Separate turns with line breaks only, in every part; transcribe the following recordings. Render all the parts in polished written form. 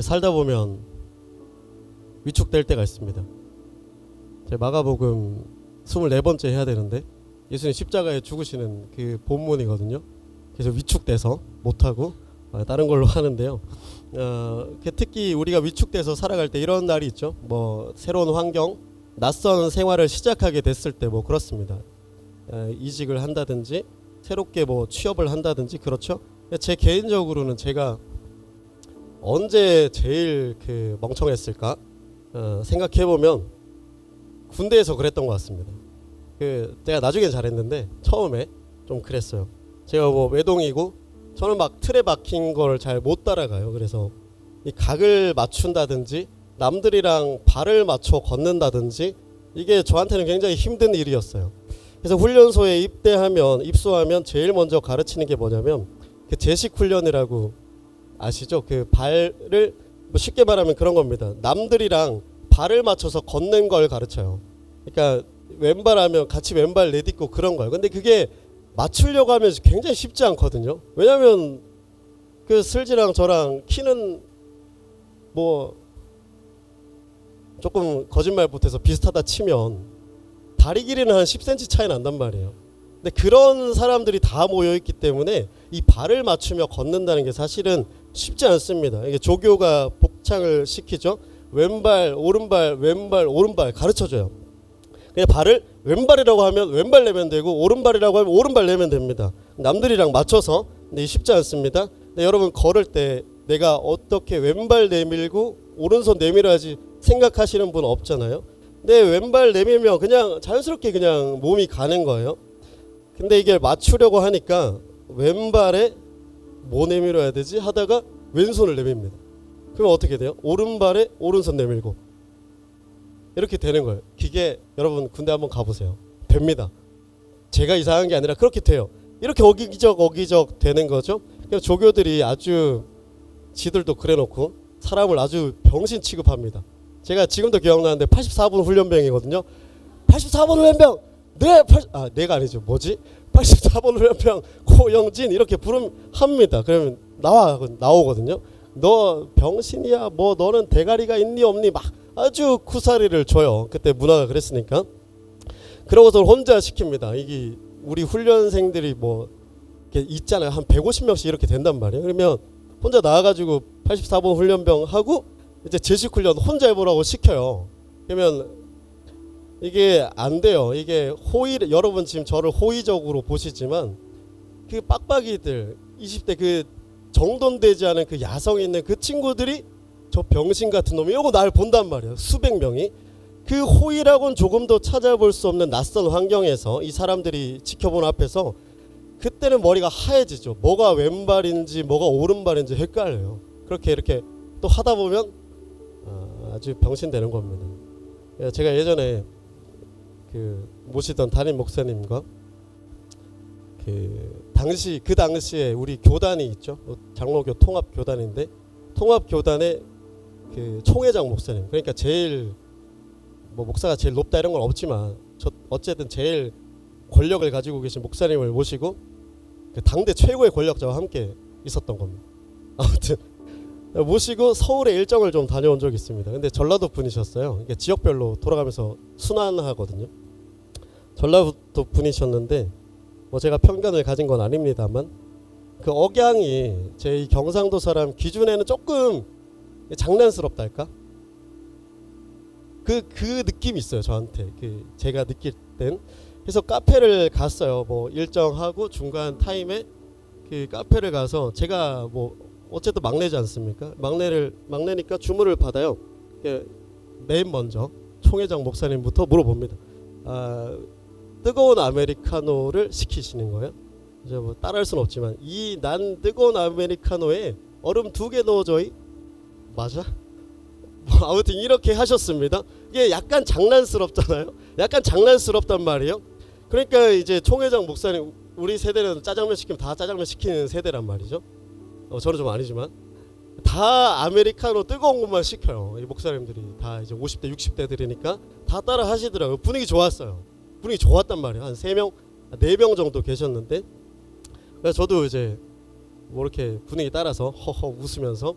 살다 보면 위축될 때가 있습니다. 제 마가복음 24번째 해야 되는데 예수님 십자가에 죽으시는 그 본문이거든요. 그래서 위축돼서 못하고 다른 걸로 하는데요. 특히 우리가 위축돼서 살아갈 때 이런 날이 있죠. 뭐 새로운 환경, 낯선 생활을 시작하게 됐을 때 뭐 그렇습니다. 이직을 한다든지 새롭게 뭐 취업을 한다든지 그렇죠. 제 개인적으로는 제가 언제 제일 멍청했을까 생각해 보면 군대에서 그랬던 것 같습니다. 제가 나중엔 잘했는데 처음에 좀 그랬어요. 제가 뭐 외동이고 저는 막 틀에 박힌 걸 잘 못 따라가요. 그래서 이 각을 맞춘다든지 남들이랑 발을 맞춰 걷는다든지 이게 저한테는 굉장히 힘든 일이었어요. 그래서 훈련소에 입소하면 제일 먼저 가르치는 게 뭐냐면 제식 훈련이라고 아시죠? 발을 뭐 쉽게 말하면 그런 겁니다. 남들이랑 발을 맞춰서 걷는 걸 가르쳐요. 그러니까 왼발하면 같이 왼발 내딛고 그런 거예요. 근데 그게 맞추려고 하면 굉장히 쉽지 않거든요. 왜냐면 슬지랑 저랑 키는 뭐 조금 거짓말 못해서 비슷하다 치면 다리 길이는 한 10cm 차이 난단 말이에요. 근데 그런 사람들이 다 모여있기 때문에 이 발을 맞추며 걷는다는 게 사실은 쉽지 않습니다. 이게 조교가 복창을 시키죠. 왼발 오른발 왼발 오른발 가르쳐줘요. 그냥 발을 왼발이라고 하면 왼발 내면 되고 오른발이라고 하면 오른발 내면 됩니다. 남들이랑 맞춰서. 근데 쉽지 않습니다. 근데 여러분 걸을 때 내가 어떻게 왼발 내밀고 오른손 내밀어야지 생각하시는 분 없잖아요. 근데 왼발 내밀면 그냥 자연스럽게 그냥 몸이 가는 거예요. 근데 이게 맞추려고 하니까 왼발에 뭐 내밀어야 되지 하다가 왼손을 내밉니다. 그럼 어떻게 돼요? 오른발에 오른손 내밀고 이렇게 되는 거예요. 그게 여러분 군대 한번 가보세요. 됩니다. 제가 이상한 게 아니라 그렇게 돼요. 이렇게 어기적 되는 거죠. 그래서 조교들이 아주 지들도 그래놓고 사람을 아주 병신 취급합니다. 제가 지금도 기억나는데 84번 훈련병이거든요. 84번 훈련병 내가 아니죠. 뭐지? 84번 훈련병 고영진 이렇게 합니다. 그러면 나오거든요. 너 병신이야. 뭐 너는 대가리가 있니 없니 막 아주 쿠사리를 줘요. 그때 문화가 그랬으니까. 그러고서 혼자 시킵니다. 이게 우리 훈련생들이 뭐 이렇게 있잖아요. 한 150명씩 이렇게 된단 말이에요. 그러면 혼자 나와가지고 84번 훈련병 하고 이제 제식 훈련 혼자 해보라고 시켜요. 그러면 이게 안 돼요. 이게 여러분 지금 저를 호의적으로 보시지만 그 빡빡이들 20대 정돈되지 않은 야성 있는 친구들이 저 병신 같은 놈이 이러고 날 본단 말이에요. 수백 명이. 호의라고는 조금도 찾아볼 수 없는 낯선 환경에서 이 사람들이 지켜보는 앞에서 그때는 머리가 하얘지죠. 뭐가 왼발인지 뭐가 오른발인지 헷갈려요. 그렇게 이렇게 또 하다 보면 아주 병신 되는 겁니다. 제가 예전에 모시던 담임 목사님과 당시에 우리 교단이 있죠. 장로교 통합교단인데 통합교단의 총회장 목사님, 그러니까 제일 뭐 목사가 제일 높다 이런 건 없지만 어쨌든 제일 권력을 가지고 계신 목사님을 모시고 당대 최고의 권력자와 함께 있었던 겁니다. 아무튼 모시고 서울에 일정을 좀 다녀온 적이 있습니다. 근데 전라도 분이셨어요. 이게 지역별로 돌아가면서 순환하거든요. 전라도 분이셨는데 뭐 제가 편견을 가진 건 아닙니다만 억양이 제 이 경상도 사람 기준에는 조금 장난스럽달까? 그 느낌이 있어요. 저한테 제가 느낄 땐. 그래서 카페를 갔어요. 뭐 일정하고 중간 타임에 카페를 가서 제가 뭐 어쨌든 막내지 않습니까? 막내니까 주문을 받아요. 맨 먼저 총회장 목사님부터 물어봅니다. 뜨거운 아메리카노를 시키시는 거예요. 이제 뭐 따라할 수는 없지만 난 뜨거운 아메리카노에 얼음 2개 넣어줘이? 맞아? 뭐 아무튼 이렇게 하셨습니다. 이게 약간 장난스럽잖아요. 약간 장난스럽단 말이에요. 그러니까 이제 총회장 목사님, 우리 세대는 짜장면 시키면 다 짜장면 시키는 세대란 말이죠. 저는 좀 아니지만 다 아메리카노 뜨거운 것만 시켜요. 이 목사님들이 다 이제 50대 60대들이니까 다 따라 하시더라고요. 분위기 좋았어요. 분위기 좋았단 말이에요. 한 3명 4명 정도 계셨는데, 그래서 저도 이제 뭐 이렇게 분위기 따라서 허허 웃으면서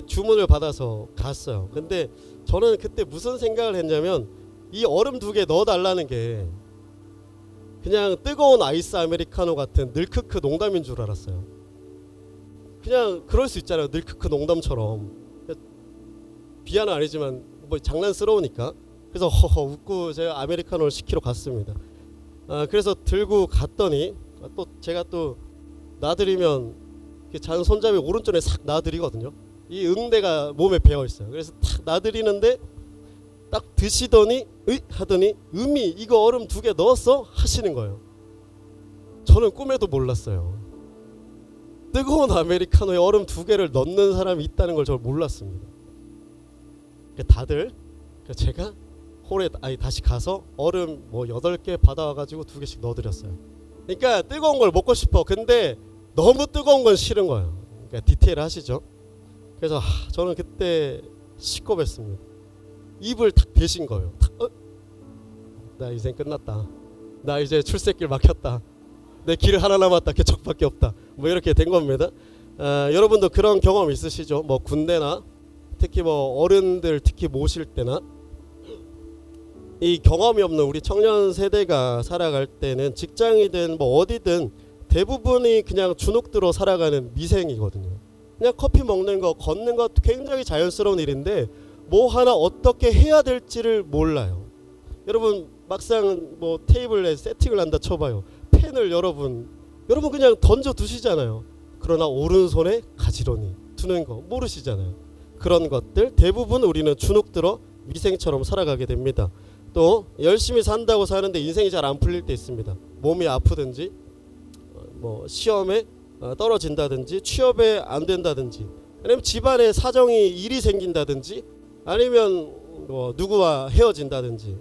주문을 받아서 갔어요. 근데 저는 그때 무슨 생각을 했냐면 이 얼음 2개 넣어달라는 게 그냥 뜨거운 아이스 아메리카노 같은 늘크크 농담인 줄 알았어요. 그냥 그럴 수 있잖아요. 늘크크 농담처럼. 비하는 아니지만 뭐 장난스러우니까. 그래서 허허 웃고 제가 아메리카노를 시키러 갔습니다. 그래서 들고 갔더니 또 제가 또 놔드리면 잔 손잡이 오른쪽에 싹 놔드리거든요. 이 응대가 몸에 배어 있어요. 그래서 탁 놔드리는데 딱 드시더니 으이 하더니 음이 이거 얼음 2개 넣었어? 하시는 거예요. 저는 꿈에도 몰랐어요. 뜨거운 아메리카노에 얼음 2개를 넣는 사람이 있다는 걸 저는 몰랐습니다. 다들 제가 홀에 다시 가서 얼음 뭐 8개 받아와가지고 2개씩 넣어드렸어요. 그러니까 뜨거운 걸 먹고 싶어. 근데 너무 뜨거운 건 싫은 거예요. 그러니까 디테일 하시죠. 그래서 저는 그때 시겁했습니다. 입을 탁 대신 거예요. 나 인생 끝났다. 나 이제 출세길 막혔다. 내 길 하나 남았다. 개척밖에 없다. 뭐 이렇게 된 겁니다. 여러분도 그런 경험 있으시죠? 뭐 군대나 특히 뭐 어른들 특히 모실 때나 이 경험이 없는 우리 청년 세대가 살아갈 때는 직장이든 뭐 어디든 대부분이 그냥 주눅들어 살아가는 미생이거든요. 그냥 커피 먹는 거 걷는 거 굉장히 자연스러운 일인데 뭐 하나 어떻게 해야 될지를 몰라요. 여러분 막상 뭐 테이블에 세팅을 한다 쳐봐요. 펜을 여러분 그냥 던져 두시잖아요. 그러나 오른손에 가지런히 두는 거 모르시잖아요. 그런 것들 대부분 우리는 주눅들어 미생처럼 살아가게 됩니다. 또 열심히 산다고 사는데 인생이 잘 안 풀릴 때 있습니다. 몸이 아프든지 뭐 시험에 떨어진다든지 취업에 안 된다든지 아니면 집안에 사정이 일이 생긴다든지 아니면 뭐 누구와 헤어진다든지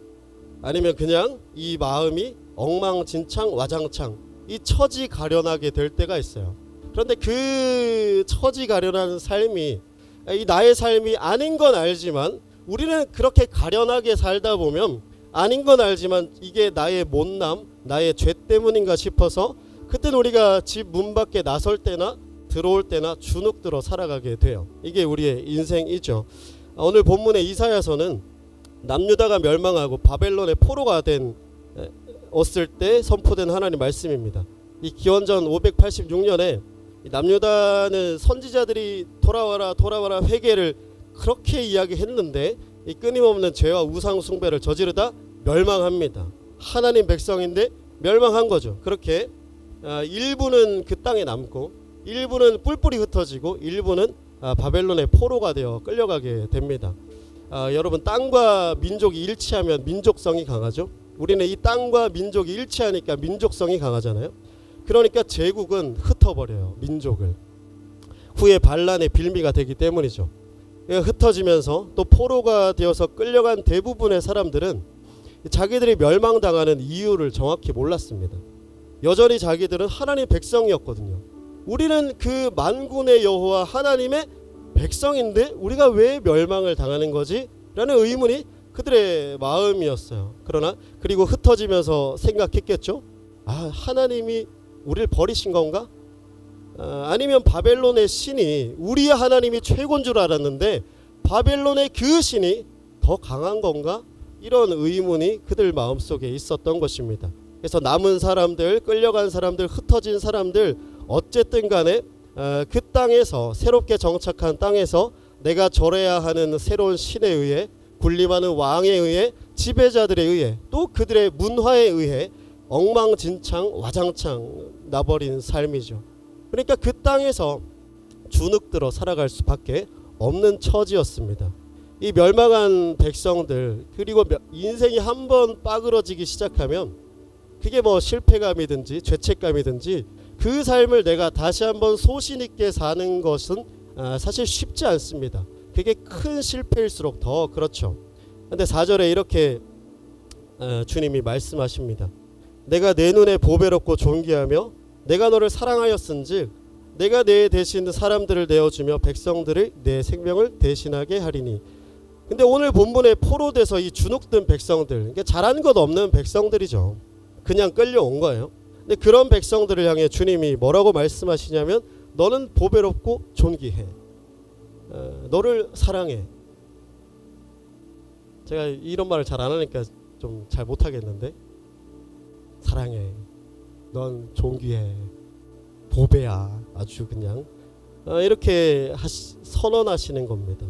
아니면 그냥 이 마음이 엉망진창 와장창 이 처지가련하게 될 때가 있어요. 그런데 그 처지가련한 삶이 이 나의 삶이 아닌 건 알지만 우리는 그렇게 가련하게 살다 보면 아닌 건 알지만 이게 나의 못남 나의 죄 때문인가 싶어서 그때는 우리가 집 문 밖에 나설 때나 들어올 때나 주눅들어 살아가게 돼요. 이게 우리의 인생이죠. 오늘 본문의 이사야서는 남유다가 멸망하고 바벨론의 포로가 되었을 때 선포된 하나님 말씀입니다. 이 기원전 586년에 남유다는 선지자들이 돌아와라 회개를 그렇게 이야기했는데 이 끊임없는 죄와 우상 숭배를 저지르다 멸망합니다. 하나님 백성인데 멸망한 거죠. 그렇게 일부는 그 땅에 남고 일부는 뿔뿔이 흩어지고 일부는 바벨론의 포로가 되어 끌려가게 됩니다. 여러분 땅과 민족이 일치하면 민족성이 강하죠. 우리는 이 땅과 민족이 일치하니까 민족성이 강하잖아요. 그러니까 제국은 흩어버려요. 민족을. 후에 반란의 빌미가 되기 때문이죠. 흩어지면서 또 포로가 되어서 끌려간 대부분의 사람들은 자기들이 멸망당하는 이유를 정확히 몰랐습니다. 여전히 자기들은 하나님의 백성이었거든요. 우리는 그 만군의 여호와 하나님의 백성인데 우리가 왜 멸망을 당하는 거지? 라는 의문이 그들의 마음이었어요. 그리고 흩어지면서 생각했겠죠. 하나님이 우리를 버리신 건가? 아니면 바벨론의 신이 우리의 하나님이 최고인 줄 알았는데 바벨론의 그 신이 더 강한 건가? 이런 의문이 그들 마음속에 있었던 것입니다. 그래서 남은 사람들, 끌려간 사람들, 흩어진 사람들 어쨌든 간에 그 땅에서 새롭게 정착한 땅에서 내가 절해야 하는 새로운 신에 의해 군림하는 왕에 의해 지배자들에 의해 또 그들의 문화에 의해 엉망진창 와장창 나버린 삶이죠. 그러니까 그 땅에서 주눅들어 살아갈 수밖에 없는 처지였습니다. 이 멸망한 백성들 그리고 인생이 한번 빠그러지기 시작하면 그게 뭐 실패감이든지 죄책감이든지 그 삶을 내가 다시 한번 소신 있게 사는 것은 사실 쉽지 않습니다. 그게 큰 실패일수록 더 그렇죠. 근데 4절에 이렇게 주님이 말씀하십니다. 내가 내 눈에 보배롭고 존귀하며 내가 너를 사랑하였은즉 내가 내 대신 사람들을 내어주며 백성들을 내 생명을 대신하게 하리니. 근데 오늘 본문에 포로돼서 이 주눅든 백성들, 그러니까 잘한 것 없는 백성들이죠. 그냥 끌려온 거예요. 근데 그런 백성들을 향해 주님이 뭐라고 말씀하시냐면 너는 보배롭고 존귀해. 너를 사랑해. 제가 이런 말을 잘 안 하니까 좀 잘 못하겠는데, 사랑해. 넌 존귀해. 보배야. 아주 그냥 이렇게 선언하시는 겁니다.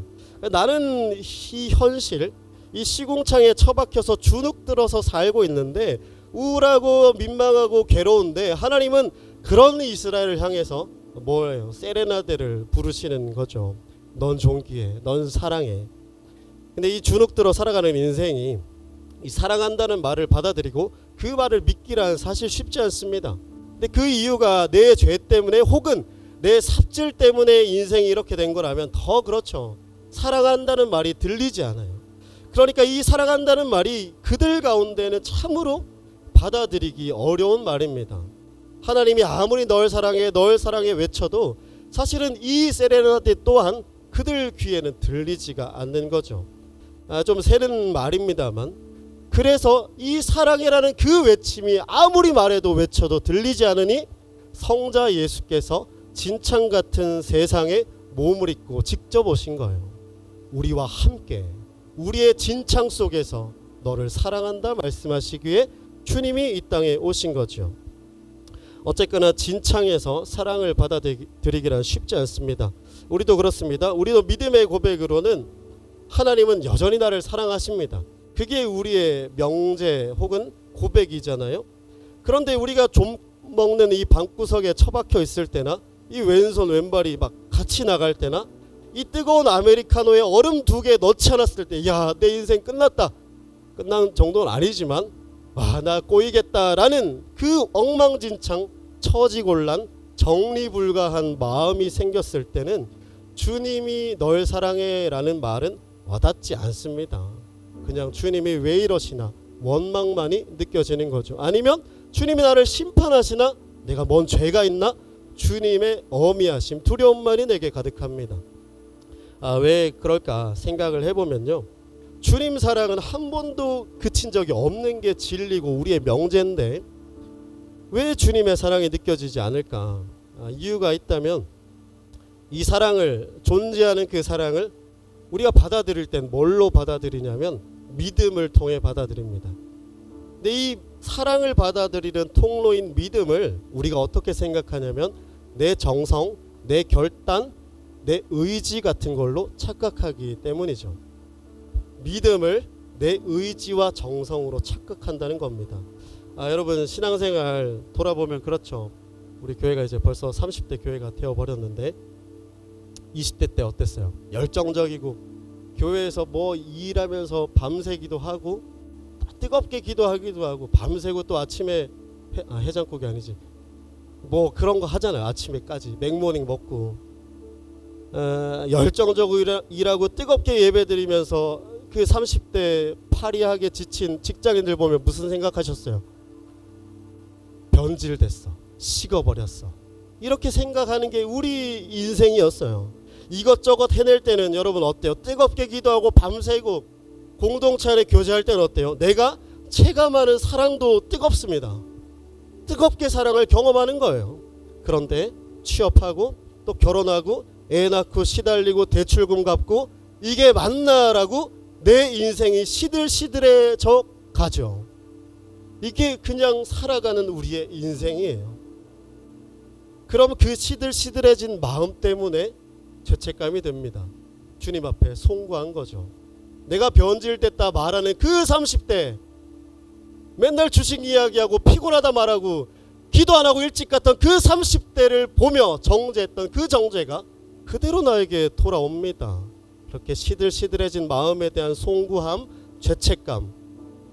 나는 이 현실, 이 시궁창에 처박혀서 주눅 들어서 살고 있는데 우울하고 민망하고 괴로운데, 하나님은 그런 이스라엘을 향해서 뭐예요? 세레나데를 부르시는 거죠. 넌 존귀해. 넌 사랑해. 근데 이 주눅 들어 살아가는 인생이 이 사랑한다는 말을 받아들이고 그 말을 믿기란 사실 쉽지 않습니다. 근데 그 이유가 내 죄 때문에 혹은 내 삽질 때문에 인생이 이렇게 된 거라면 더 그렇죠. 사랑한다는 말이 들리지 않아요. 그러니까 이 사랑한다는 말이 그들 가운데는 참으로 받아들이기 어려운 말입니다. 하나님이 아무리 널 사랑해 외쳐도 사실은 이 세레나데 또한 그들 귀에는 들리지가 않는 거죠. 좀 새는 말입니다만, 그래서 이 사랑해라는 그 외침이 아무리 말해도 외쳐도 들리지 않으니 성자 예수께서 진창 같은 세상에 몸을 입고 직접 오신 거예요. 우리와 함께 우리의 진창 속에서 너를 사랑한다 말씀하시기에 주님이 이 땅에 오신 거죠. 어쨌거나 진창에서 사랑을 받아들이기란 쉽지 않습니다. 우리도 그렇습니다. 우리도 믿음의 고백으로는 하나님은 여전히 나를 사랑하십니다. 그게 우리의 명제 혹은 고백이잖아요. 그런데 우리가 좀 먹는 이 방구석에 처박혀 있을 때나, 이 왼손 왼발이 막 같이 나갈 때나, 이 뜨거운 아메리카노에 얼음 2개 넣지 않았을 때, 야, 내 인생 끝났다. 끝난 정도는 아니지만, 와, 나 꼬이겠다라는 그 엉망진창 처지곤란 정리불가한 마음이 생겼을 때는 주님이 널 사랑해 라는 말은 와닿지 않습니다. 그냥 주님이 왜 이러시나 원망만이 느껴지는 거죠. 아니면 주님이 나를 심판하시나, 내가 뭔 죄가 있나, 주님의 어미하심, 두려움만이 내게 가득합니다. 왜 그럴까 생각을 해보면요, 주님 사랑은 한 번도 그친 적이 없는 게 진리고 우리의 명제인데 왜 주님의 사랑이 느껴지지 않을까? 이유가 있다면, 이 사랑을, 존재하는 그 사랑을 우리가 받아들일 땐 뭘로 받아들이냐면 믿음을 통해 받아들입니다. 근데 이 사랑을 받아들이는 통로인 믿음을 우리가 어떻게 생각하냐면 내 정성, 내 결단, 내 의지 같은 걸로 착각하기 때문이죠. 믿음을 내 의지와 정성으로 착각한다는 겁니다. 여러분, 신앙생활 돌아보면 그렇죠. 우리 교회가 이제 벌써 30대 교회가 되어버렸는데 20대 때 어땠어요? 열정적이고 교회에서 뭐 일하면서 밤새 기도하고 뜨겁게 기도하기도 하고 밤새고 또 아침에 해장국이 아니지 뭐 그런 거 하잖아요. 아침에까지 맥모닝 먹고 열정적으로 일하고 뜨겁게 예배드리면서 그 30대 파리하게 지친 직장인들 보면 무슨 생각하셨어요? 변질됐어. 식어버렸어. 이렇게 생각하는 게 우리 인생이었어요. 이것저것 해낼 때는 여러분 어때요? 뜨겁게 기도하고 밤새고 공동체 안에 교제할 때는 어때요? 내가 체감하는 사랑도 뜨겁습니다. 뜨겁게 사랑을 경험하는 거예요. 그런데 취업하고 또 결혼하고 애 낳고 시달리고 대출금 갚고 이게 맞나라고 내 인생이 시들시들해져 가죠. 이게 그냥 살아가는 우리의 인생이에요. 그럼 그 시들시들해진 마음 때문에 죄책감이 듭니다. 주님 앞에 송구한 거죠. 내가 변질됐다 말하는 그 30대 맨날 주식 이야기하고 피곤하다 말하고 기도 안 하고 일찍 갔던 그 30대를 보며 정죄했던 그 정죄가 그대로 나에게 돌아옵니다. 그렇게 시들시들해진 마음에 대한 송구함, 죄책감.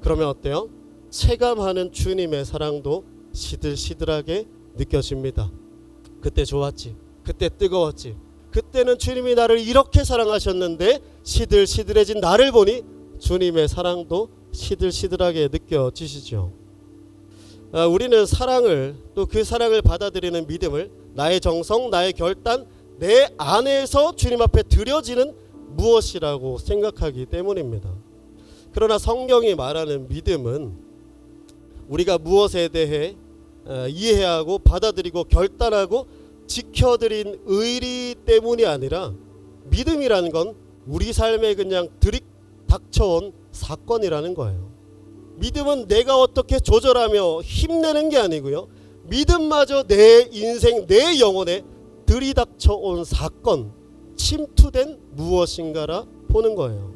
그러면 어때요? 체감하는 주님의 사랑도 시들시들하게 느껴집니다. 그때 좋았지. 그때 뜨거웠지. 그때는 주님이 나를 이렇게 사랑하셨는데 시들시들해진 나를 보니 주님의 사랑도 시들시들하게 느껴지시죠. 우리는 사랑을, 또 그 사랑을 받아들이는 믿음을 나의 정성, 나의 결단, 내 안에서 주님 앞에 드려지는 무엇이라고 생각하기 때문입니다. 그러나 성경이 말하는 믿음은 우리가 무엇에 대해 이해하고 받아들이고 결단하고 지켜드린 의리 때문이 아니라 믿음이라는 건 우리 삶에 그냥 들이닥쳐온 사건이라는 거예요. 믿음은 내가 어떻게 조절하며 힘내는 게 아니고요. 믿음마저 내 인생, 내 영혼에 들이닥쳐온 사건, 침투된 무엇인가라 보는 거예요.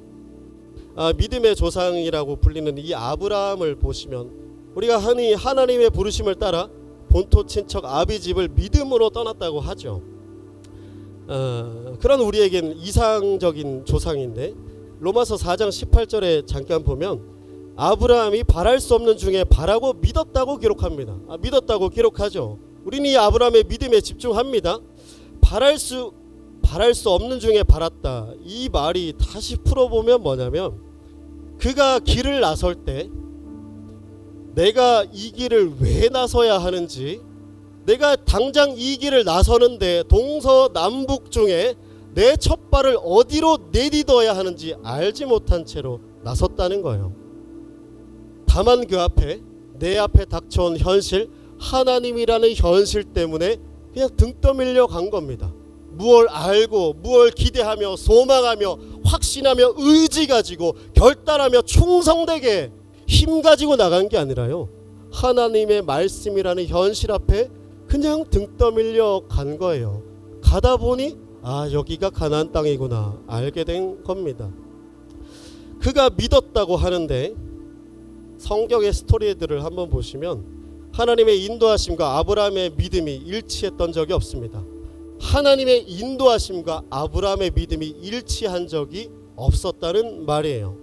믿음의 조상이라고 불리는 이 아브라함을 보시면 우리가 흔히 하나님의 부르심을 따라 본토 친척 아비집을 믿음으로 떠났다고 하죠. 그런 우리에겐 이상적인 조상인데 로마서 4장 18절에 잠깐 보면 아브라함이 바랄 수 없는 중에 바라고 믿었다고 기록합니다. 믿었다고 기록하죠. 우리는 이 아브라함의 믿음에 집중합니다. 바랄 수 없는 중에 바랐다. 이 말이 다시 풀어보면 뭐냐면 그가 길을 나설 때 내가 이 길을 왜 나서야 하는지, 내가 당장 이 길을 나서는데 동서남북 중에 내 첫 발을 어디로 내딛어야 하는지 알지 못한 채로 나섰다는 거예요. 다만 그 앞에 내 앞에 닥쳐온 현실, 하나님이라는 현실 때문에 그냥 등 떠밀려 간 겁니다. 무엇을 알고 무엇을 기대하며 소망하며 확신하며 의지 가지고 결단하며 충성되게 힘 가지고 나간 게 아니라요. 하나님의 말씀이라는 현실 앞에 그냥 등 떠밀려 간 거예요. 가다 보니 여기가 가나안 땅이구나 알게 된 겁니다. 그가 믿었다고 하는데 성경의 스토리들을 한번 보시면 하나님의 인도하심과 아브라함의 믿음이 일치했던 적이 없습니다. 하나님의 인도하심과 아브라함의 믿음이 일치한 적이 없었다는 말이에요.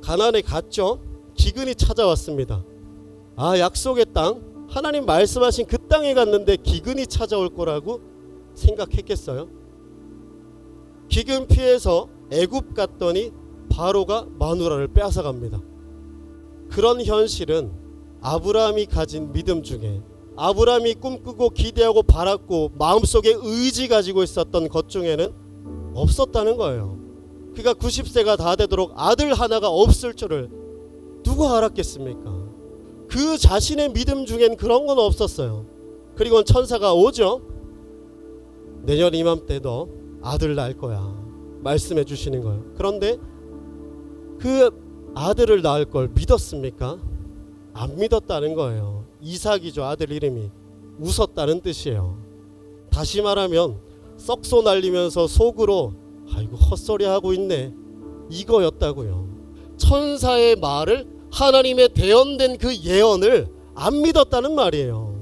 가나안에 갔죠. 기근이 찾아왔습니다. 약속의 땅, 하나님 말씀하신 그 땅에 갔는데 기근이 찾아올 거라고 생각했겠어요? 기근 피해서 애굽 갔더니 바로가 마누라를 빼앗아갑니다. 그런 현실은 아브라함이 가진 믿음 중에 아브라함이 꿈꾸고 기대하고 바랐고 마음속에 의지 가지고 있었던 것 중에는 없었다는 거예요. 그가 90세가 다 되도록 아들 하나가 없을 줄을 누가 알았겠습니까? 그 자신의 믿음 중엔 그런 건 없었어요. 그리고 천사가 오죠. 내년 이맘때 너 아들 낳을 거야 말씀해 주시는 거예요. 그런데 그 아들을 낳을 걸 믿었습니까? 안 믿었다는 거예요. 이삭이죠. 아들 이름이. 웃었다는 뜻이에요. 다시 말하면 썩소 날리면서 속으로 아이고 헛소리 하고 있네 이거였다고요. 천사의 말을, 하나님의 대언된 그 예언을 안 믿었다는 말이에요.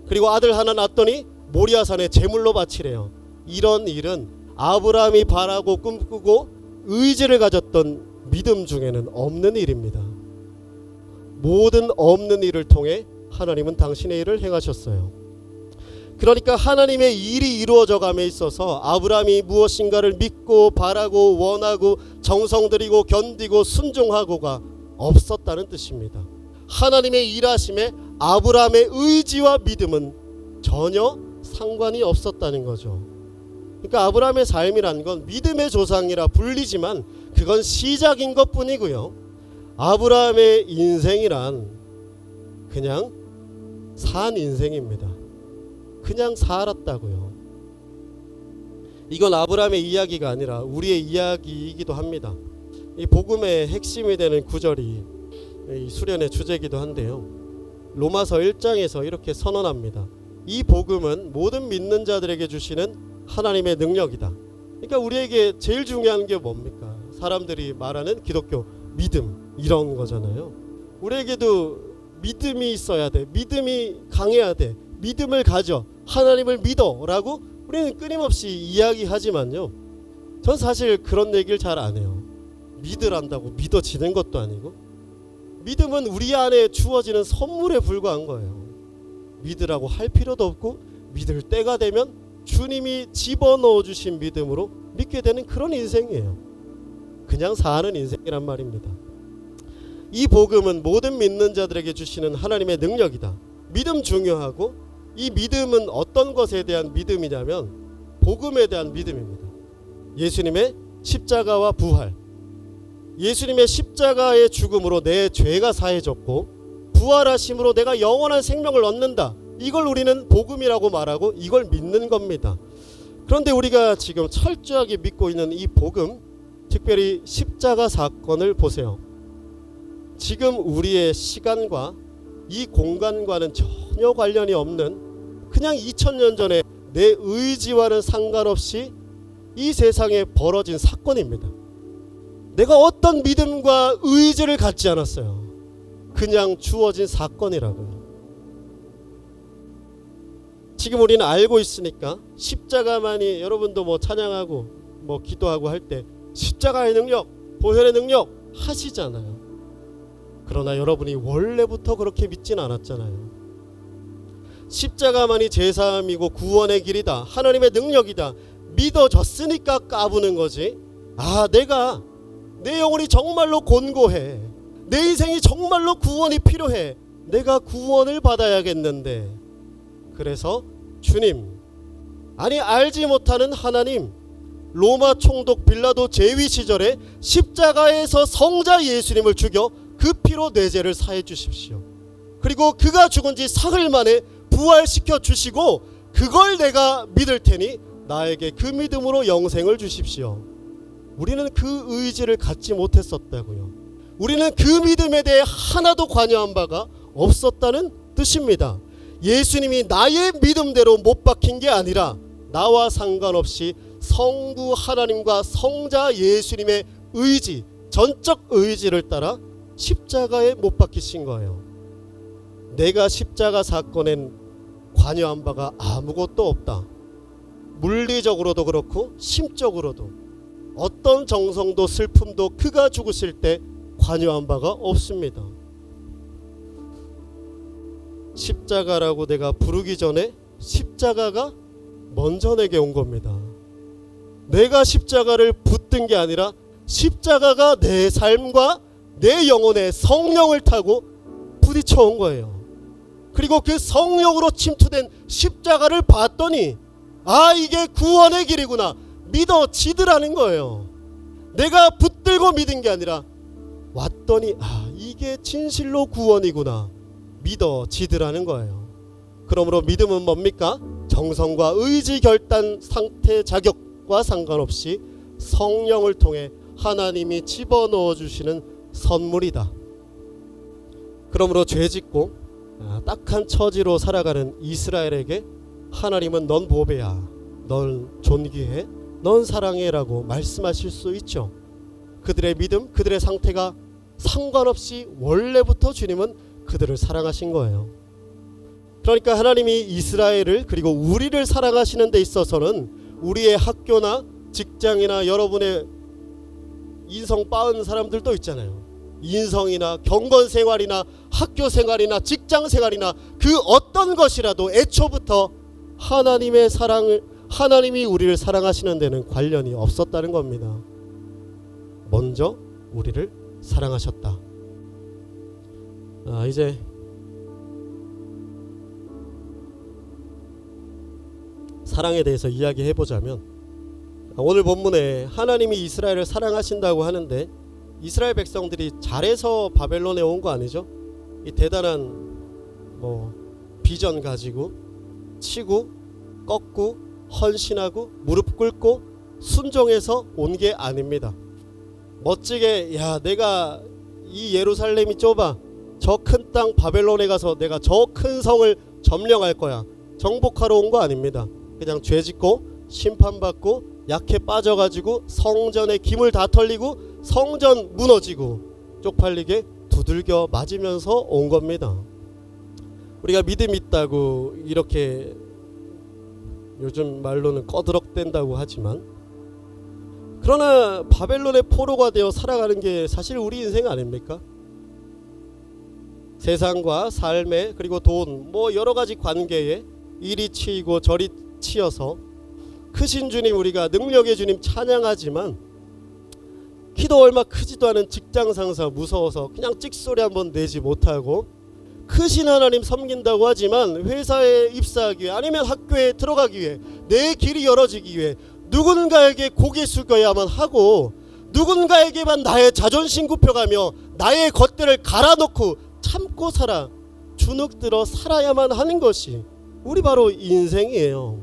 그리고 아들 하나 낳았더니 모리아산에 제물로 바치래요. 이런 일은 아브라함이 바라고 꿈꾸고 의지를 가졌던 믿음 중에는 없는 일입니다. 모든 없는 일을 통해 하나님은 당신의 일을 행하셨어요. 그러니까 하나님의 일이 이루어져 감에 있어서 아브라함이 무엇인가를 믿고 바라고 원하고 정성 들이고 견디고 순종하고가 없었다는 뜻입니다. 하나님의 일하심에 아브라함의 의지와 믿음은 전혀 상관이 없었다는 거죠. 그러니까 아브라함의 삶이란 건 믿음의 조상이라 불리지만 그건 시작인 것뿐이고요. 아브라함의 인생이란 그냥 산 인생입니다. 그냥 살았다고요. 이건 아브라함의 이야기가 아니라 우리의 이야기이기도 합니다. 이 복음의 핵심이 되는 구절이 이 수련의 주제이기도 한데요. 로마서 1장에서 이렇게 선언합니다. 이 복음은 모든 믿는 자들에게 주시는 하나님의 능력이다. 그러니까 우리에게 제일 중요한 게 뭡니까? 사람들이 말하는 기독교 믿음 이런 거잖아요. 우리에게도 믿음이 있어야 돼. 믿음이 강해야 돼. 믿음을 가져. 하나님을 믿어 라고 우리는 끊임없이 이야기하지만요. 전 사실 그런 얘기를 잘 안 해요. 믿으란다고 믿어지는 것도 아니고 믿음은 우리 안에 주어지는 선물에 불과한 거예요. 믿으라고 할 필요도 없고 믿을 때가 되면 주님이 집어넣어 주신 믿음으로 믿게 되는 그런 인생이에요. 그냥 사는 인생이란 말입니다. 이 복음은 모든 믿는 자들에게 주시는 하나님의 능력이다. 믿음 중요하고 이 믿음은 어떤 것에 대한 믿음이냐면 복음에 대한 믿음입니다. 예수님의 십자가와 부활, 예수님의 십자가의 죽음으로 내 죄가 사해졌고 부활하심으로 내가 영원한 생명을 얻는다. 이걸 우리는 복음이라고 말하고 이걸 믿는 겁니다. 그런데 우리가 지금 철저하게 믿고 있는 이 복음, 특별히 십자가 사건을 보세요. 지금 우리의 시간과 이 공간과는 전혀 관련이 없는, 그냥 2000년 전에 내 의지와는 상관없이 이 세상에 벌어진 사건입니다. 내가 어떤 믿음과 의지를 갖지 않았어요. 그냥 주어진 사건이라고요. 지금 우리는 알고 있으니까 십자가만이, 여러분도 뭐 찬양하고 뭐 기도하고 할 때 십자가의 능력, 보혈의 능력 하시잖아요. 그러나 여러분이 원래부터 그렇게 믿진 않았잖아요. 십자가만이 제사함이고 구원의 길이다, 하나님의 능력이다 믿어졌으니까 까부는 거지. 내가 내 영혼이 정말로 곤고해, 내 인생이 정말로 구원이 필요해, 내가 구원을 받아야겠는데, 그래서 주님, 아니 알지 못하는 하나님, 로마 총독 빌라도 제위 시절에 십자가에서 성자 예수님을 죽여 그 피로 내 죄를 사해 주십시오. 그리고 그가 죽은 지 사흘 만에 부활시켜 주시고 그걸 내가 믿을 테니 나에게 그 믿음으로 영생을 주십시오. 우리는 그 의지를 갖지 못했었다고요. 우리는 그 믿음에 대해 하나도 관여한 바가 없었다는 뜻입니다. 예수님이 나의 믿음대로 못 박힌 게 아니라 나와 상관없이 성부 하나님과 성자 예수님의 의지, 전적 의지를 따라 십자가에 못 박히신 거예요. 내가 십자가 사건엔 관여한 바가 아무것도 없다. 물리적으로도 그렇고 심적으로도 어떤 정성도 슬픔도 그가 죽으실 때 관여한 바가 없습니다. 십자가라고 내가 부르기 전에 십자가가 먼저 내게 온 겁니다. 내가 십자가를 붙든 게 아니라 십자가가 내 삶과 내 영혼의 성령을 타고 부딪혀 온 거예요. 그리고 그 성령으로 침투된 십자가를 봤더니 이게 구원의 길이구나 믿어지더라는 거예요. 내가 붙들고 믿은 게 아니라 왔더니 이게 진실로 구원이구나 믿어지더라는 거예요. 그러므로 믿음은 뭡니까? 정성과 의지, 결단, 상태, 자격과 상관없이 성령을 통해 하나님이 집어넣어 주시는 선물이다. 그러므로 죄짓고 딱한 처지로 살아가는 이스라엘에게 하나님은 넌 보배야, 넌 존귀해, 넌 사랑해 라고 말씀하실 수 있죠. 그들의 믿음, 그들의 상태가 상관없이 원래부터 주님은 그들을 사랑하신 거예요. 그러니까 하나님이 이스라엘을, 그리고 우리를 사랑하시는 데 있어서는 우리의 학교나 직장이나 여러분의 인성 빠은 사람들도 있잖아요. 인성이나 경건생활이나 학교생활이나 직장생활이나 그 어떤 것이라도 애초부터 하나님의 사랑을, 하나님이 우리를 사랑하시는 데는 관련이 없었다는 겁니다. 먼저 우리를 사랑하셨다. 이제 사랑에 대해서 이야기해보자면, 오늘 본문에 하나님이 이스라엘을 사랑하신다고 하는데 이스라엘 백성들이 잘해서 바벨론에 온 거 아니죠? 이 대단한 비전 가지고 치고 꺾고 헌신하고 무릎 꿇고 순종해서 온 게 아닙니다. 멋지게 내가 이 예루살렘이 좁아, 저 큰 땅 바벨론에 가서 내가 저 큰 성을 점령할 거야, 정복하러 온 거 아닙니다. 그냥 죄짓고 심판받고 약해 빠져가지고 성전의 기물 다 털리고 성전 무너지고 쪽팔리게 두들겨 맞으면서 온 겁니다. 우리가 믿음 있다고 이렇게 요즘 말로는 꺼드럭댄다고 하지만, 그러나 바벨론의 포로가 되어 살아가는 게 사실 우리 인생 아닙니까? 세상과 삶에, 그리고 돈, 여러가지 관계에 이리 치이고 저리 치여서 크신 주님, 우리가 능력의 주님 찬양하지만 키도 얼마 크지도 않은 직장 상사 무서워서 그냥 찍소리 한번 내지 못하고, 크신 하나님 섬긴다고 하지만 회사에 입사하기 위해, 아니면 학교에 들어가기 위해, 내 길이 열어지기 위해 누군가에게 고개 숙여야만 하고, 누군가에게만 나의 자존심 굽혀가며 나의 것들을 갈아놓고 참고 살아 주눅들어 살아야만 하는 것이 우리 바로 인생이에요.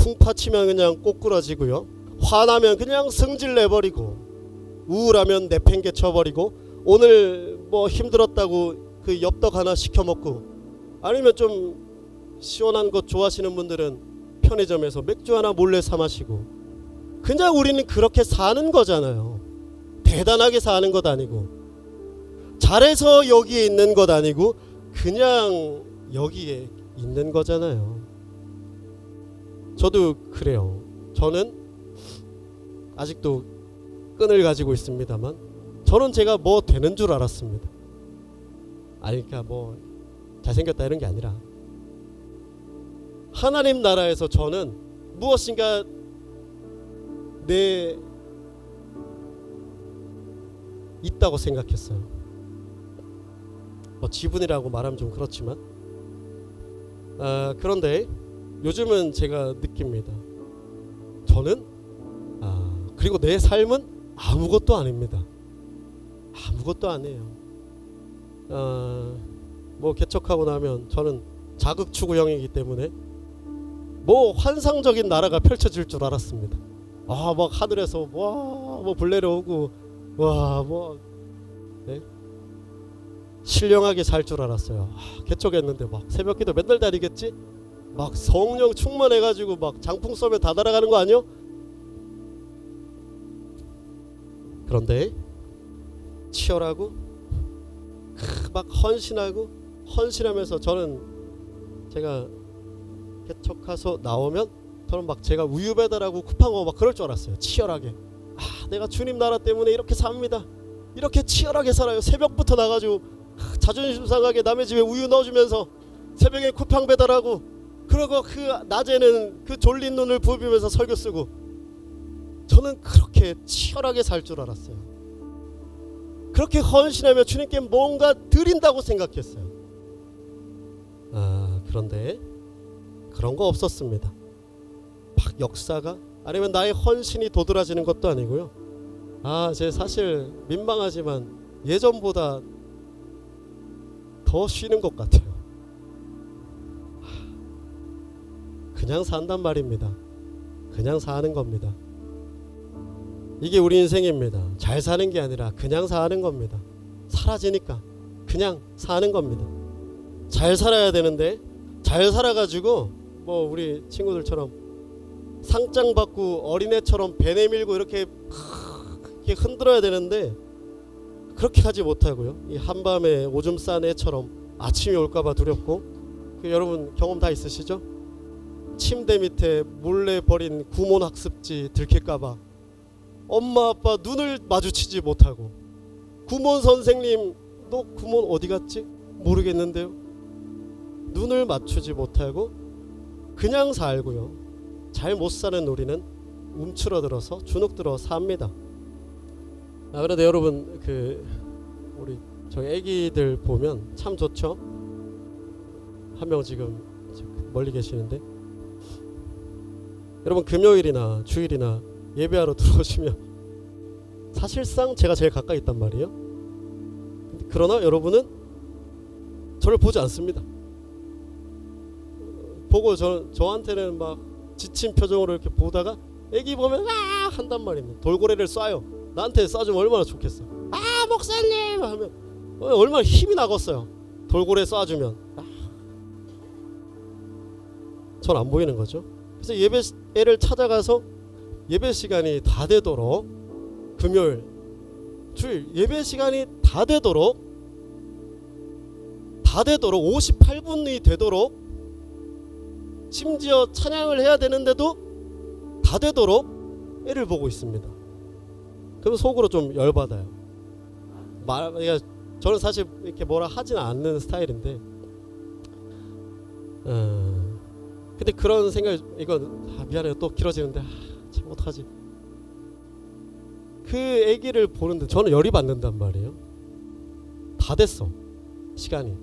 쿵파치면 그냥 꼬꾸라지고요. 화나면 그냥 승질 내버리고, 우울하면 내팽개쳐버리고, 오늘 뭐 힘들었다고 그 엽떡 하나 시켜 먹고, 아니면 좀 시원한 것 좋아하시는 분들은 편의점에서 맥주 하나 몰래 사 마시고, 그냥 우리는 그렇게 사는 거잖아요. 대단하게 사는 것 아니고, 잘해서 여기에 있는 것 아니고, 그냥 여기에 있는 거잖아요. 저도 그래요. 저는 아직도 끈을 가지고 있습니다만, 저는 제가 뭐 되는 줄 알았습니다. 아니, 그러니까 뭐 잘생겼다 이런 게 아니라, 하나님 나라에서 저는 무엇인가 내 있다고 생각했어요. 뭐 지분이라고 말하면 좀 그렇지만, 그런데 요즘은 제가 느낍니다. 저는 그리고 내 삶은 아무것도 아닙니다. 아무것도 아니에요. 뭐 개척하고 나면 저는 자극추구형이기 때문에 뭐 환상적인 나라가 펼쳐질 줄 알았습니다. 막 하늘에서 뭐 불 내려오고, 뭐 네? 신령하게 살 줄 알았어요. 개척했는데 막 새벽기도 맨날 다니겠지? 막 성령 충만해가지고 막 장풍 쏘면 다 날아가는 거 아니요? 그런데 치열하고 막 헌신하면서 저는 제가 개척해서 나오면 저는 막 제가 우유 배달하고 쿠팡 오고 막 그럴 줄 알았어요. 치열하게. 내가 주님 나라 때문에 이렇게 삽니다. 이렇게 치열하게 살아요. 새벽부터 나가지고 자존심 상하게 남의 집에 우유 넣어주면서 새벽에 쿠팡 배달하고, 그러고 그 낮에는 그 졸린 눈을 부비면서 설교 쓰고, 저는 그렇게 치열하게 살 줄 알았어요. 그렇게 헌신하며 주님께 뭔가 드린다고 생각했어요. 그런데 그런 거 없었습니다. 막 역사가, 아니면 나의 헌신이 도드라지는 것도 아니고요. 제 사실 민망하지만 예전보다 더 쉬는 것 같아요. 그냥 산단 말입니다. 그냥 사는 겁니다. 이게 우리 인생입니다. 잘 사는 게 아니라 그냥 사는 겁니다. 사라지니까 그냥 사는 겁니다. 잘 살아야 되는데, 잘 살아가지고 뭐 우리 친구들처럼 상장 받고 어린애처럼 배 내밀고 이렇게 흔들어야 되는데, 그렇게 하지 못하고요. 이 한밤에 오줌 싼 애처럼 아침이 올까봐 두렵고, 여러분 경험 다 있으시죠? 침대 밑에 몰래 버린 구몬 학습지 들킬까봐 엄마 아빠 눈을 마주치지 못하고, 구몬 선생님 너 구몬 어디 갔지? 모르겠는데요. 눈을 맞추지 못하고 그냥 살고요. 잘 못 사는 우리는 움츠러들어서 주눅들어 삽니다. 그런데 여러분 우리 저희 애기들 보면 참 좋죠. 한 명 지금 멀리 계시는데, 여러분 금요일이나 주일이나 예배하러 들어오시면 사실상 제가 제일 가까이 있단 말이에요. 그러나 여러분은 저를 보지 않습니다. 보고 저한테는 막 지친 표정으로 이렇게 보다가 애기 보면 한단 말입니다. 돌고래를 쏴요. 나한테 쏴주면 얼마나 좋겠어. 목사님 하면 얼마나 힘이 나겠어요. 돌고래 쏴주면. 전 안 보이는 거죠. 그래서 예배를 찾아가서 예배 시간이 다 되도록, 금요일 주일 예배 시간이 다 되도록 58분이 되도록, 심지어 찬양을 해야 되는데도 다 되도록 애를 보고 있습니다. 그럼 속으로 좀 열받아요. 저는 사실 이렇게 뭐라 하지는 않는 스타일인데, 근데 그런 생각이, 이건 미안해요, 또 길어지는데 참 어떡하지. 그 애기를 보는데 저는 열이 받는단 말이에요. 다 됐어 시간이.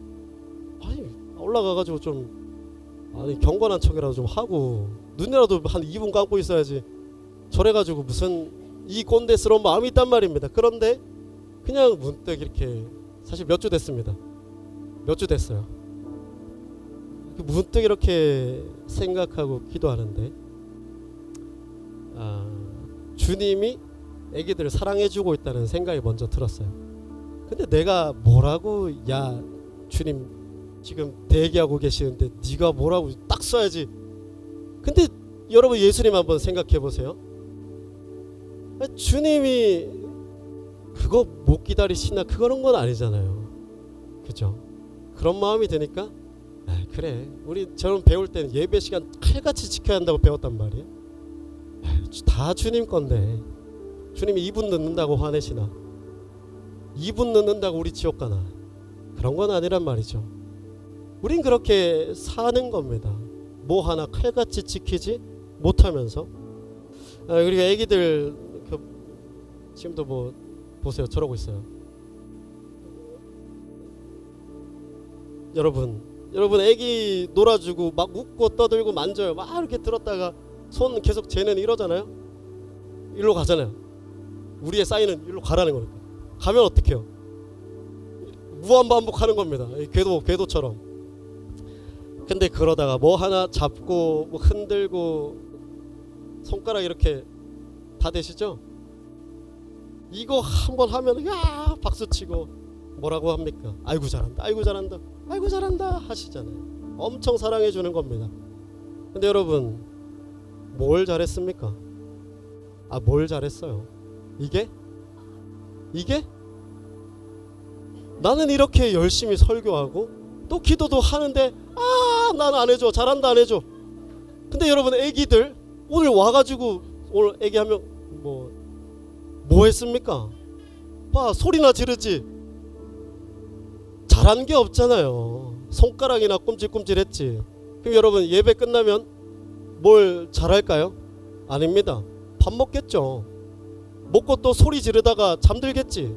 올라가가지고 좀 경건한 척이라도 좀 하고, 눈이라도 한 2분 감고 있어야지. 저래가지고 무슨 이 꼰대스러운 마음이 있단 말입니다. 그런데 그냥 문득 이렇게, 사실 몇 주 됐습니다. 몇 주 됐어요. 문득 이렇게 생각하고 기도하는데, 주님이 애기들을 사랑해주고 있다는 생각이 먼저 들었어요. 근데 내가 뭐라고, 야 주님 지금 대기하고 계시는데 네가 뭐라고 딱 써야지. 근데 여러분 예수님 한번 생각해 보세요. 주님이 그거 못 기다리시나 그런 건 아니잖아요. 그죠? 그런 마음이 드니까 그래, 우리 저는 배울 때는 예배 시간 칼같이 지켜야 한다고 배웠단 말이에요. 다 주님 건데 주님이 2분 늦는다고 화내시나? 2분 늦는다고 우리 지옥 가나? 그런 건 아니란 말이죠. 우린 그렇게 사는 겁니다. 뭐 하나 칼같이 지키지 못하면서. 그리고 애기들 지금도 뭐 보세요, 저러고 있어요. 여러분 애기 놀아주고 막 웃고 떠들고 만져요. 막 이렇게 들었다가 손 계속 재는 이러잖아요. 일로 가잖아요. 우리의 사인은 일로 가라는 거니까. 가면 어떡해요? 무한반복하는 겁니다. 궤도처럼. 근데 그러다가 뭐 하나 잡고 뭐 흔들고 손가락 이렇게 다 되시죠? 이거 한번 하면 야 박수치고 뭐라고 합니까? 아이고 잘한다, 아이고 잘한다, 아이고 잘한다 하시잖아요. 엄청 사랑해 주는 겁니다. 근데 여러분 뭘 잘했습니까? 뭘 잘했어요? 이게 나는 이렇게 열심히 설교하고 또 기도도 하는데 난 안 해줘, 잘한다 안 해줘. 근데 여러분 애기들 오늘 와가지고 오늘 애기 하면 뭐 했습니까? 봐, 소리나 지르지. 잘한 게 없잖아요. 손가락이나 꼼질꼼질했지. 그럼 여러분 예배 끝나면 뭘 잘할까요? 아닙니다. 밥 먹겠죠. 먹고 또 소리 지르다가 잠들겠지.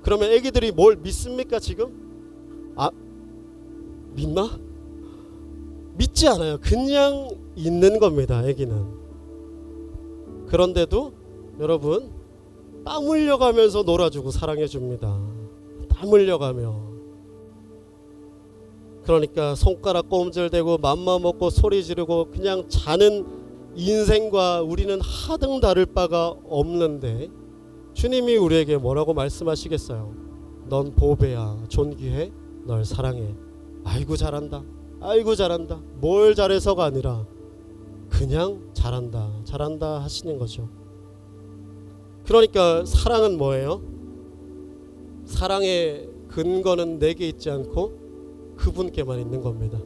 그러면 애기들이 뭘 믿습니까 지금? 믿나? 믿지 않아요. 그냥 있는 겁니다. 애기는. 그런데도 여러분 땀 흘려가면서 놀아주고 사랑해줍니다. 땀 흘려가며. 그러니까 손가락 꼼질대고 맘마 먹고 소리 지르고 그냥 자는 인생과 우리는 하등 다를 바가 없는데 주님이 우리에게 뭐라고 말씀하시겠어요? 넌 보배야, 존귀해, 널 사랑해. 아이고 잘한다, 아이고 잘한다. 뭘 잘해서가 아니라 그냥 잘한다, 잘한다 하시는 거죠. 그러니까 사랑은 뭐예요? 사랑의 근거는 내게 있지 않고 그분께만 있는 겁니다.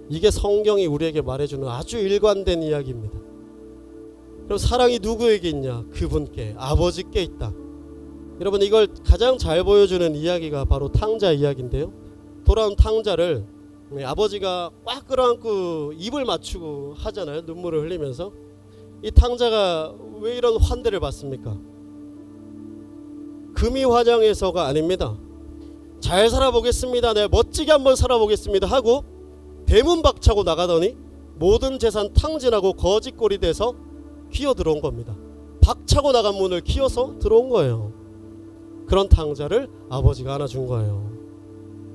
이게 성경이 우리에게 말해주는 아주 일관된 이야기입니다. 그럼 사랑이 누구에게 있냐? 그분께, 아버지께 있다. 여러분 이걸 가장 잘 보여주는 이야기가 바로 탕자 이야기인데요. 돌아온 탕자를 아버지가 꽉 끌어안고 입을 맞추고 하잖아요. 눈물을 흘리면서. 이 탕자가 왜 이런 환대를 받습니까? 금이 화장해서가 아닙니다. 잘 살아보겠습니다, 내가 멋지게 한번 살아보겠습니다 하고 대문 박차고 나가더니 모든 재산 탕진하고 거짓골이 돼서 기어 들어온 겁니다. 박차고 나간 문을 기어서 들어온 거예요. 그런 탕자를 아버지가 안아준 거예요.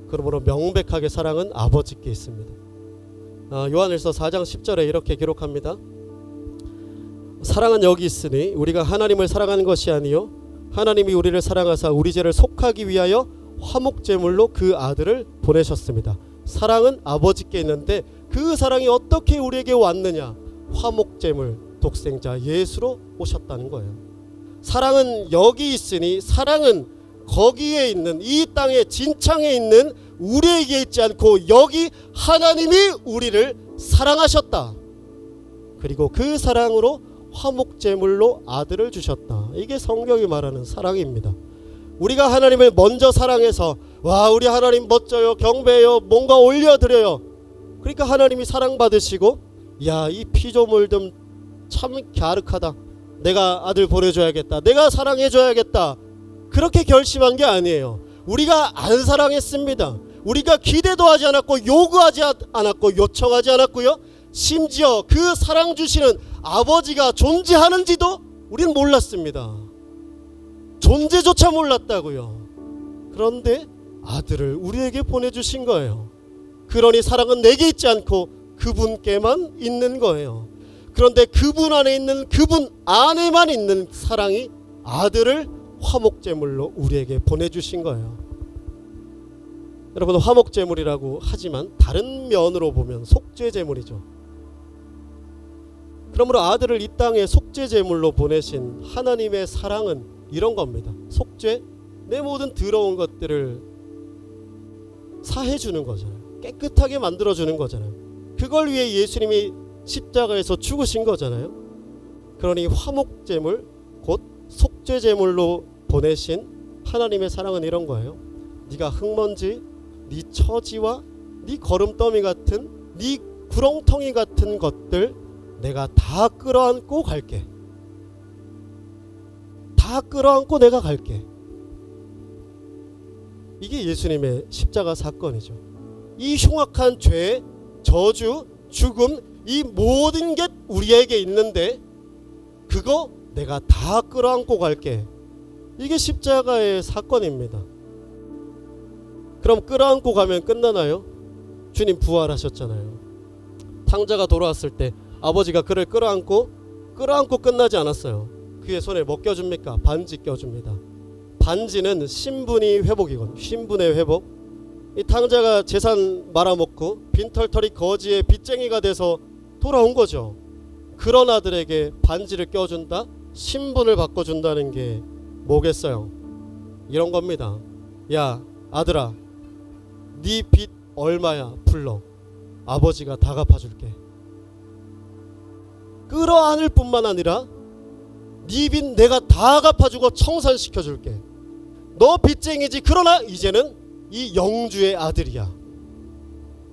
그러므로 명백하게 사랑은 아버지께 있습니다. 요한일서 4장 10절에 이렇게 기록합니다. 사랑은 여기 있으니 우리가 하나님을 사랑하는 것이 아니요 하나님이 우리를 사랑하사 우리 죄를 속하기 위하여 화목제물로 그 아들을 보내셨습니다. 사랑은 아버지께 있는데 그 사랑이 어떻게 우리에게 왔느냐? 화목제물 독생자 예수로 오셨다는 거예요. 사랑은 여기 있으니 사랑은 거기에 있는 이 땅의 진창에 있는 우리에게 있지 않고 여기 하나님이 우리를 사랑하셨다. 그리고 그 사랑으로 화목제물로 아들을 주셨다. 이게 성경이 말하는 사랑입니다. 우리가 하나님을 먼저 사랑해서 와 우리 하나님 멋져요, 경배해요, 뭔가 올려드려요. 그러니까 하나님이 사랑받으시고 야 이 피조물 좀 참 갸륵하다, 내가 아들 보내줘야겠다, 내가 사랑해줘야겠다, 그렇게 결심한 게 아니에요. 우리가 안 사랑했습니다. 우리가 기대도 하지 않았고 요구하지 않았고 요청하지 않았고요. 심지어 그 사랑 주시는 아버지가 존재하는지도 우리는 몰랐습니다. 존재조차 몰랐다고요. 그런데 아들을 우리에게 보내주신 거예요. 그러니 사랑은 내게 있지 않고 그분께만 있는 거예요. 그런데 그분 안에 있는 그분 안에만 있는 사랑이 아들을 화목제물로 우리에게 보내주신 거예요. 여러분, 화목제물이라고 하지만 다른 면으로 보면 속죄제물이죠. 그러므로 아들을 이 땅에 속죄제물로 보내신 하나님의 사랑은 이런 겁니다. 속죄, 내 모든 더러운 것들을 사해주는 거잖아요. 깨끗하게 만들어주는 거잖아요. 그걸 위해 예수님이 십자가에서 죽으신 거잖아요. 그러니 화목제물, 곧 속죄제물로 보내신 하나님의 사랑은 이런 거예요. 네가 흙먼지, 네 처지와 네 거름더미 같은, 네 구렁텅이 같은 것들 내가 다 끌어안고 갈게. 다 끌어안고 내가 갈게. 이게 예수님의 십자가 사건이죠. 이 흉악한 죄, 저주, 죽음, 이 모든 게 우리에게 있는데 그거 내가 다 끌어안고 갈게. 이게 십자가의 사건입니다. 그럼 끌어안고 가면 끝나나요? 주님 부활하셨잖아요. 탕자가 돌아왔을 때 아버지가 그를 끌어안고 끝나지 않았어요. 그의 손에 뭐 껴줍니까? 반지 껴줍니다. 반지는 신분이 회복이거든요. 신분의 회복. 이 탕자가 재산 말아먹고 빈털터리 거지의 빚쟁이가 돼서 돌아온 거죠. 그런 아들에게 반지를 껴준다? 신분을 바꿔준다는 게 뭐겠어요? 이런 겁니다. 야 아들아, 네 빚 얼마야? 불러. 아버지가 다 갚아줄게. 끌어안을 뿐만 아니라 네 빚 내가 다 갚아주고 청산시켜줄게. 너 빚쟁이지, 그러나 이제는 이 영주의 아들이야.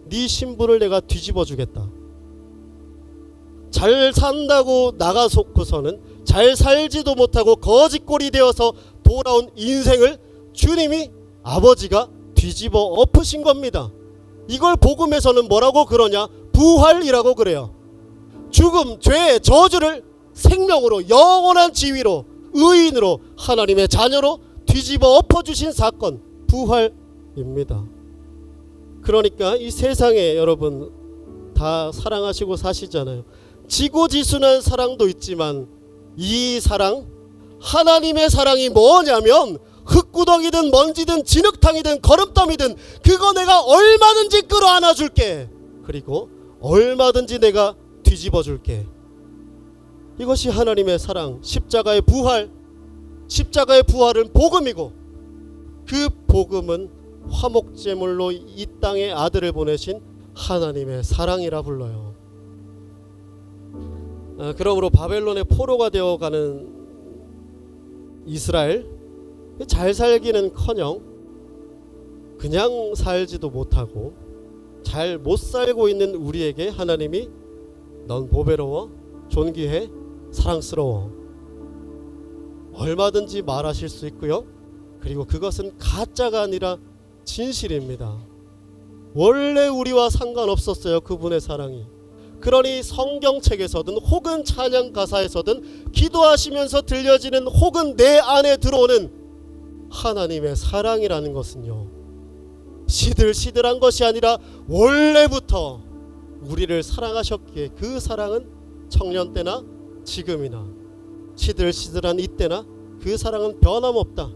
네 신분을 내가 뒤집어주겠다. 잘 산다고 나가서는 잘 살지도 못하고 거지꼴이 되어서 돌아온 인생을 주님이, 아버지가 뒤집어 엎으신 겁니다. 이걸 복음에서는 뭐라고 그러냐? 부활이라고 그래요. 죽음, 죄, 저주를 생명으로, 영원한 지위로, 의인으로, 하나님의 자녀로 뒤집어 엎어주신 사건, 부활입니다. 그러니까 이 세상에 여러분 다 사랑하시고 사시잖아요. 지고지순한 사랑도 있지만 이 사랑, 하나님의 사랑이 뭐냐면 흙구덩이든 먼지든 진흙탕이든 거름더미든 그거 내가 얼마든지 끌어안아 줄게. 그리고 얼마든지 내가 뒤집어 줄게. 이것이 하나님의 사랑, 십자가의 부활. 십자가의 부활은 복음이고 그 복음은 화목제물로 이 땅에 아들을 보내신 하나님의 사랑이라 불러요. 그러므로 바벨론의 포로가 되어가는 이스라엘, 잘 살기는커녕 그냥 살지도 못하고 잘 못 살고 있는 우리에게 하나님이 넌 보배로워, 존귀해, 사랑스러워, 얼마든지 말하실 수 있고요. 그리고 그것은 가짜가 아니라 진실입니다. 원래 우리와 상관없었어요, 그분의 사랑이. 그러니 성경책에서든 혹은 찬양 가사에서든 기도하시면서 들려지는 혹은 내 안에 들어오는 하나님의 사랑이라는 것은요, 시들시들한 것이 아니라 원래부터 우리를 사랑하셨기에 그 사랑은 청년 때나 지금이나 시들시들한 이때나 그 사랑은 변함없다.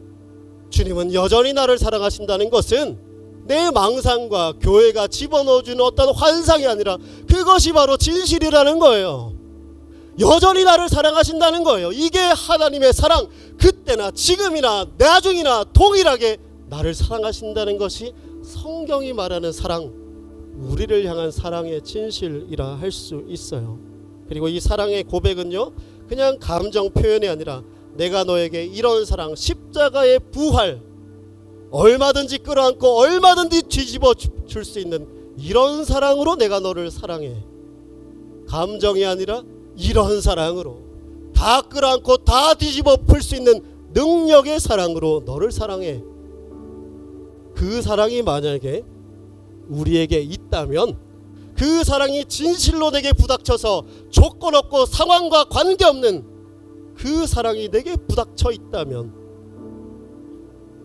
주님은 여전히 나를 사랑하신다는 것은 내 망상과 교회가 집어넣어주는 어떤 환상이 아니라 그것이 바로 진실이라는 거예요. 여전히 나를 사랑하신다는 거예요. 이게 하나님의 사랑. 그때나 지금이나 나중이나 동일하게 나를 사랑하신다는 것이 성경이 말하는 사랑, 우리를 향한 사랑의 진실이라 할 수 있어요. 그리고 이 사랑의 고백은요, 그냥 감정 표현이 아니라 내가 너에게 이런 사랑, 십자가의 부활, 얼마든지 끌어안고 얼마든지 뒤집어 줄 수 있는 이런 사랑으로 내가 너를 사랑해. 감정이 아니라 이런 사랑으로, 다 끌어안고 다 뒤집어 풀 수 있는 능력의 사랑으로 너를 사랑해. 그 사랑이 만약에 우리에게 있다면, 그 사랑이 진실로 내게 부닥쳐서 조건 없고 상황과 관계없는 그 사랑이 내게 부닥쳐 있다면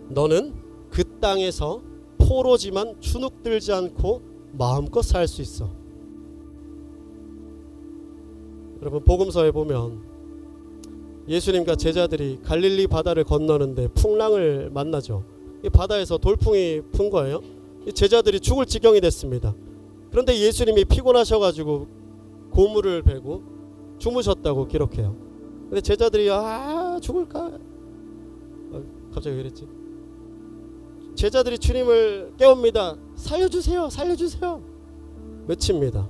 너는 그 땅에서 포로지만 주눅들지 않고 마음껏 살 수 있어. 여러분 복음서에 보면 예수님과 제자들이 갈릴리 바다를 건너는데 풍랑을 만나죠. 이 바다에서 돌풍이 분 거예요. 이 제자들이 죽을 지경이 됐습니다. 그런데 예수님이 피곤하셔가지고 고물을 베고 주무셨다고 기록해요. 근데 제자들이 죽을까? 갑자기 왜 그랬지? 제자들이 주님을 깨웁니다. 살려주세요, 살려주세요 외칩니다.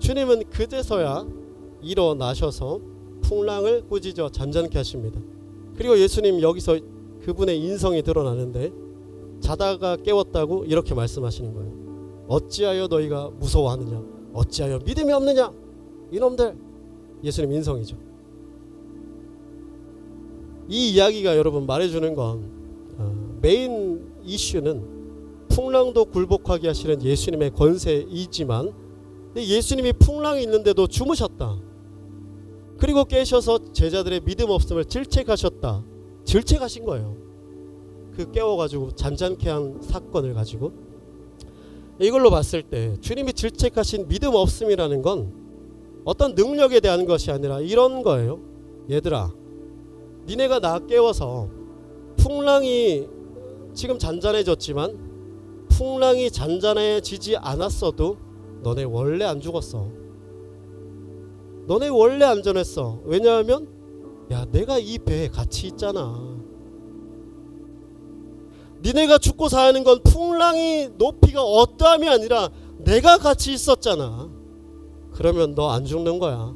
주님은 그제서야 일어나셔서 풍랑을 꾸짖어 잔잔케 하십니다. 그리고 예수님 여기서 그분의 인성이 드러나는데 자다가 깨웠다고 이렇게 말씀하시는 거예요. 어찌하여 너희가 무서워하느냐, 어찌하여 믿음이 없느냐, 이놈들. 예수님 인성이죠. 이 이야기가 여러분 말해주는 건 메인 이슈는 풍랑도 굴복하게 하시는 예수님의 권세이지만 예수님이 풍랑이 있는데도 주무셨다. 그리고 깨셔서 제자들의 믿음 없음을 질책하셨다. 질책하신 거예요. 그 깨워가지고 잔잔케 한 사건을 가지고. 이걸로 봤을 때 주님이 질책하신 믿음 없음이라는 건 어떤 능력에 대한 것이 아니라 이런 거예요. 얘들아, 니네가 나 깨워서 풍랑이 지금 잔잔해졌지만 풍랑이 잔잔해지지 않았어도 너네 원래 안 죽었어. 너네 원래 안전했어. 왜냐하면 내가 이 배에 같이 있잖아. 니네가 죽고 사는 건 풍랑이 높이가 어떠함이 아니라 내가 같이 있었잖아. 그러면 너 안 죽는 거야.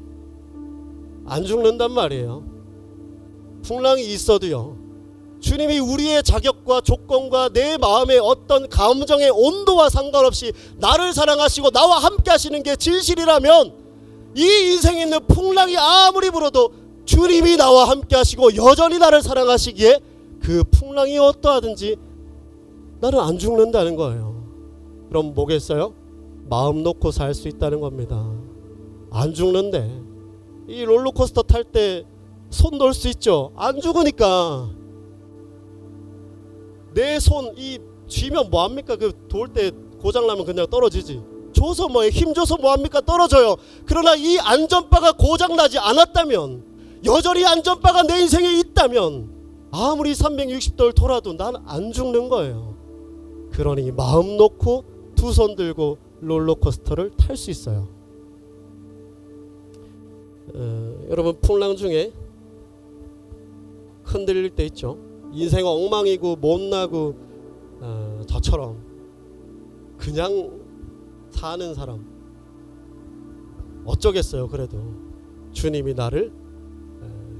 안 죽는단 말이에요. 풍랑이 있어도요, 주님이 우리의 자격과 조건과 내 마음의 어떤 감정의 온도와 상관없이 나를 사랑하시고 나와 함께 하시는 게 진실이라면 이 인생에 있는 풍랑이 아무리 불어도 주님이 나와 함께 하시고 여전히 나를 사랑하시기에 그 풍랑이 어떠하든지 나는 안 죽는다는 거예요. 그럼 뭐겠어요? 마음 놓고 살 수 있다는 겁니다. 안 죽는데 이 롤러코스터 탈 때 손 놓을 수 있죠. 안 죽으니까. 내 손 이 쥐면 뭐합니까? 그 돌 때 고장나면 그냥 떨어지지. 줘서 힘 줘서 뭐합니까? 떨어져요. 그러나 이 안전바가 고장나지 않았다면, 여전히 안전바가 내 인생에 있다면 아무리 360도를 돌아도 난 안 죽는 거예요. 그러니 마음 놓고 두 손 들고 롤러코스터를 탈 수 있어요. 여러분 풍랑 중에 흔들릴 때 있죠. 인생 엉망이고 못나고 저처럼 그냥 사는 사람 어쩌겠어요. 그래도 주님이 나를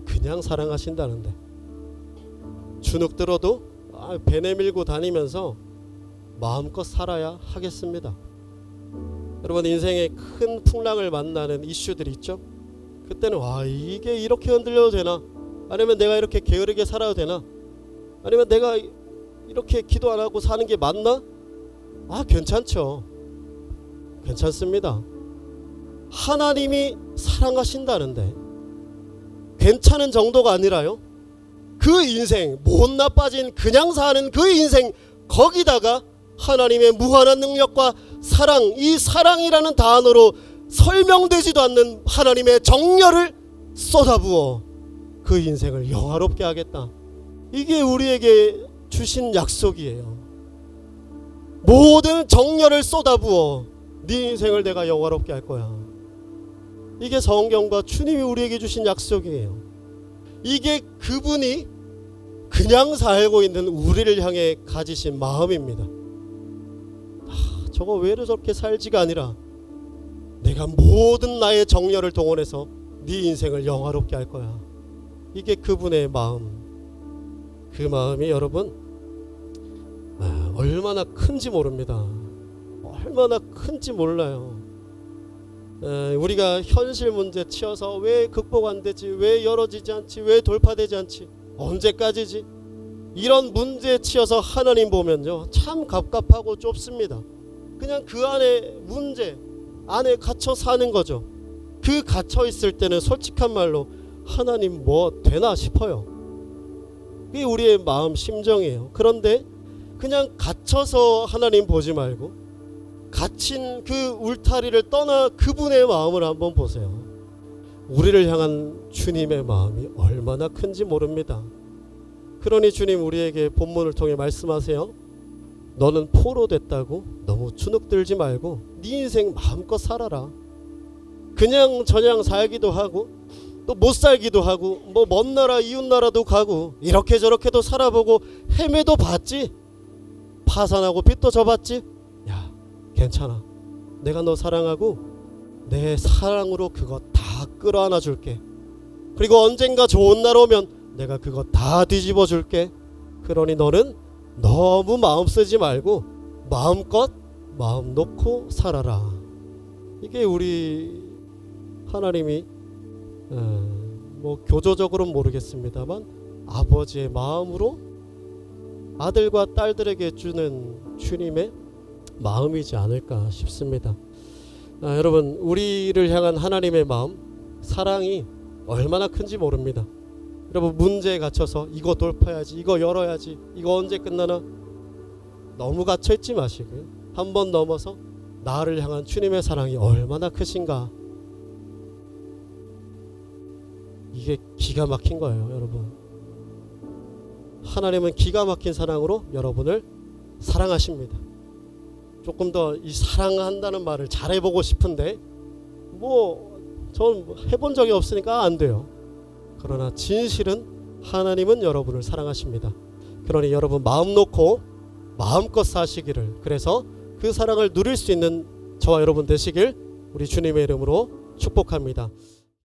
그냥 사랑하신다는데 주눅 들어도 배 내밀고 다니면서 마음껏 살아야 하겠습니다. 여러분 인생에 큰 풍랑을 만나는 이슈들이 있죠. 그때는 이게 이렇게 흔들려도 되나? 아니면 내가 이렇게 게으르게 살아도 되나? 아니면 내가 이렇게 기도 안 하고 사는 게 맞나? 괜찮죠. 괜찮습니다. 하나님이 사랑하신다는데 괜찮은 정도가 아니라요, 그 인생 못나 빠진 그냥 사는 그 인생 거기다가 하나님의 무한한 능력과 사랑, 이 사랑이라는 단어로 설명되지도 않는 하나님의 정열을 쏟아부어 그 인생을 영화롭게 하겠다. 이게 우리에게 주신 약속이에요. 모든 정열을 쏟아부어 네 인생을 내가 영화롭게 할 거야. 이게 성경과 주님이 우리에게 주신 약속이에요. 이게 그분이 그냥 살고 있는 우리를 향해 가지신 마음입니다. 저거 왜 저렇게 살지가 아니라 내가 모든 나의 정열을 동원해서 네 인생을 영화롭게 할 거야. 이게 그분의 마음. 그 마음이 여러분 얼마나 큰지 모릅니다. 얼마나 큰지 몰라요. 우리가 현실 문제 치여서 왜 극복 안 되지, 왜 열어지지 않지, 왜 돌파되지 않지, 언제까지지, 이런 문제에 치여서 하나님 보면요 참 갑갑하고 좁습니다. 그냥 그 안에 문제 안에 갇혀 사는 거죠. 그 갇혀 있을 때는 솔직한 말로 하나님 뭐 되나 싶어요. 그게 우리의 마음 심정이에요. 그런데 그냥 갇혀서 하나님 보지 말고 갇힌 그 울타리를 떠나 그분의 마음을 한번 보세요. 우리를 향한 주님의 마음이 얼마나 큰지 모릅니다. 그러니 주님 우리에게 본문을 통해 말씀하세요. 너는 포로 됐다고 너무 주눅들지 말고 네 인생 마음껏 살아라. 그냥 저냥 살기도 하고 또 못 살기도 하고 뭐 먼 나라 이웃 나라도 가고 이렇게 저렇게도 살아보고 헤매도 봤지. 파산하고 빚도 져봤지. 야 괜찮아. 내가 너 사랑하고 내 사랑으로 그거 다 끌어안아 줄게. 그리고 언젠가 좋은 날 오면 내가 그거 다 뒤집어 줄게. 그러니 너는 너무 마음 쓰지 말고 마음껏 마음 놓고 살아라. 이게 우리 하나님이 뭐 교조적으로는 모르겠습니다만 아버지의 마음으로 아들과 딸들에게 주는 주님의 마음이지 않을까 싶습니다. 여러분 우리를 향한 하나님의 마음 사랑이 얼마나 큰지 모릅니다. 여러분 문제에 갇혀서 이거 돌파해야지 이거 열어야지 이거 언제 끝나나 너무 갇혀있지 마시고요. 한번 넘어서 나를 향한 주님의 사랑이 얼마나 크신가. 이게 기가 막힌 거예요 여러분. 하나님은 기가 막힌 사랑으로 여러분을 사랑하십니다. 조금 더 이 사랑한다는 말을 잘해보고 싶은데 뭐 전 해본 적이 없으니까 안 돼요. 그러나 진실은 하나님은 여러분을 사랑하십니다. 그러니 여러분 마음 놓고 마음껏 사시기를, 그래서 그 사랑을 누릴 수 있는 저와 여러분 되시길 우리 주님의 이름으로 축복합니다.